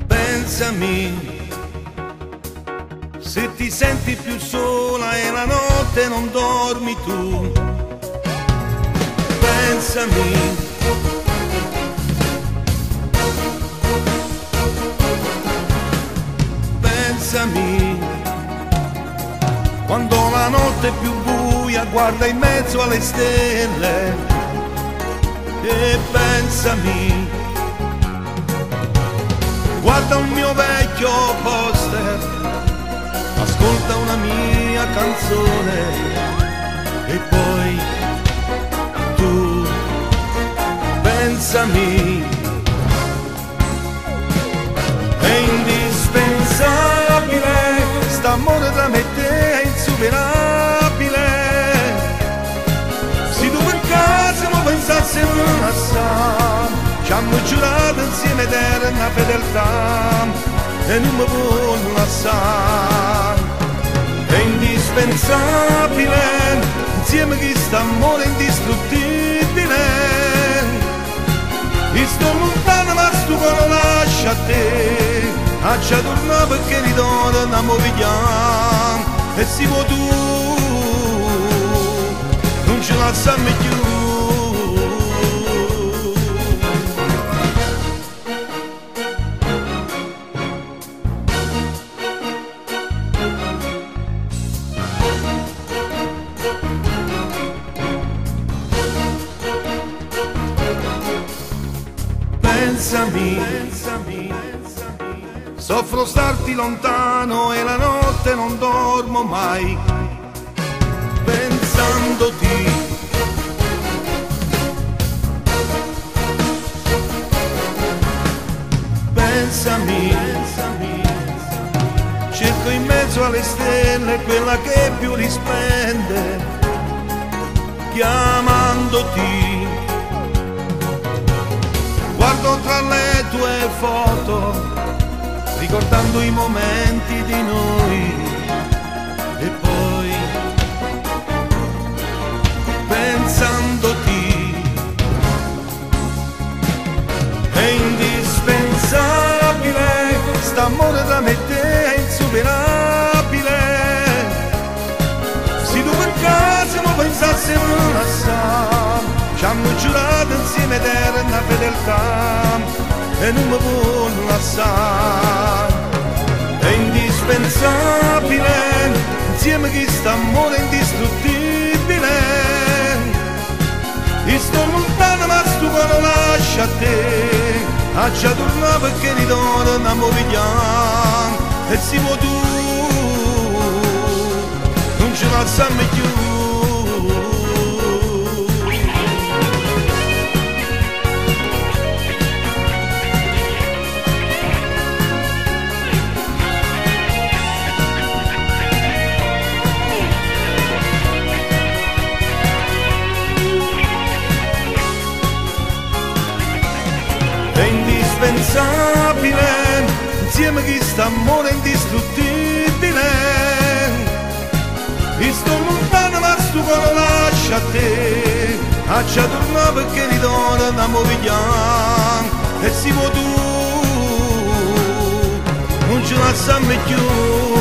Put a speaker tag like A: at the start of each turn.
A: Pensami, se ti senti più sola e la notte non dormi tu. Pensami, pensami, quando la notte è più buia guarda in mezzo alle stelle e pensami, guarda un mio vecchio poster, ascolta una mia canzone e poi tu pensami. È indispensabile, st'amore tra me e te è insuperabile. Se tu per caso mi pensassi assai, ci hanno giurato insieme eterna fedeltà e non mi voglio lasciare. È indispensabile, insieme che st'amore indistruttibile. Io sto lontano ma sto cuore lascia a te, accia tornare perché ritorniamo vediamo e si può tu, non ci lasciamo più. Pensami, soffro starti lontano e la notte non dormo mai, pensandoti. Pensami, cerco in mezzo alle stelle quella che più risplende, chiamandoti. Guardo tra le tue foto, ricordando i momenti di noi e poi pensandoti. È indispensabile, st'amore tra me e te è insuperabile. Se tu per caso mi pensassi assai, ci hanno giurato insieme eterna fedeltà e non mi voglio lasciare. È indispensabile, insieme che st'amore indistruttibile. Io sto lontano ma sto cuore lascia a te, accia tornare perché ritorniamo vediamo e si può tu, non ci lasciamo più. È indispensabile, insieme che st'amore indistruttibile. Io sto lontano ma sto cuore lascia a te, accia tornare perché ritorniamo vediamo e si può tu, non ci lasciamo più.